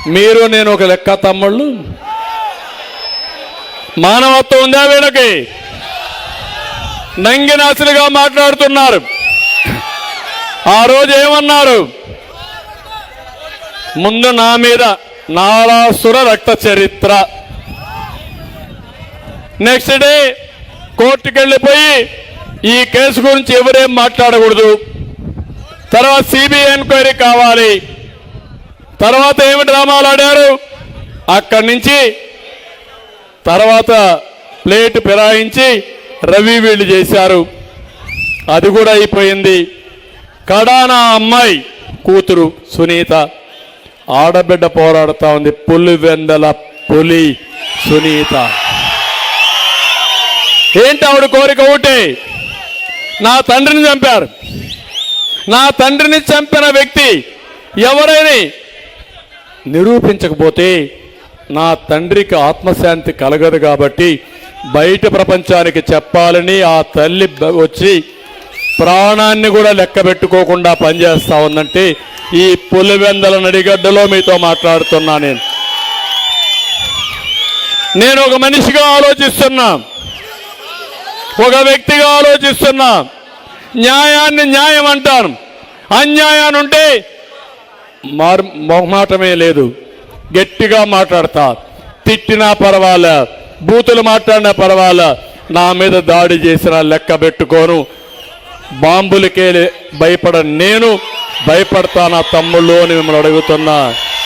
మీరు నేను ఒక లెక్క తమ్ముళ్ళు. మానవత్వం ఉందా వీళ్ళకి? నంగినాసులుగా మాట్లాడుతున్నారు. ఆ రోజు ఏమన్నారు? ముందు నా మీద నారాసుర రక్త చరిత్ర, నెక్స్ట్ డే కోర్టుకు వెళ్ళిపోయి ఈ కేసు గురించి ఎవరేం మాట్లాడకూడదు, తర్వాత సిబిఐ ఎంక్వైరీ కావాలి, తర్వాత ఏమి డ్రామాలు ఆడారు. అక్కడి నుంచి తర్వాత ప్లేట్ ఫిరాయించి రవి వీళ్ళు చేశారు. అది కూడా అయిపోయింది. కడానా అమ్మాయి కూతురు సునీత ఆడబిడ్డ పోరాడుతా ఉంది. పులివెందల పులి సునీత. ఏంటి ఆవిడ కోరిక? ఒకటే, నా తండ్రిని చంపారు. నా తండ్రిని చంపిన వ్యక్తి ఎవరైనా నిరూపించకపోతే నా తండ్రికి ఆత్మశాంతి కలగదు కాబట్టి బయట ప్రపంచానికి చెప్పాలని ఆ తల్లి వచ్చి ప్రాణాన్ని కూడా లెక్క పెట్టుకోకుండా పనిచేస్తా ఉందంటే ఈ పులివెందల నడిగడ్డలో మీతో మాట్లాడుతున్నా. నేను ఒక మనిషిగా ఆలోచిస్తున్నా, ఒక వ్యక్తిగా ఆలోచిస్తున్నా. న్యాయాన్ని న్యాయం అంటాను, అన్యాయాన్ని ఉంటే మొహమాటమే లేదు, గట్టిగా మాట్లాడతా. తిట్టినా పర్వాలే, బూతులు మాట్లాడినా పర్వాలే, నా మీద దాడి చేసినా లెక్క పెట్టుకోను. బాంబులకే భయపడ నేను భయపడతా నా తమ్ముళ్ళు అని మిమ్మల్ని అడుగుతున్నా.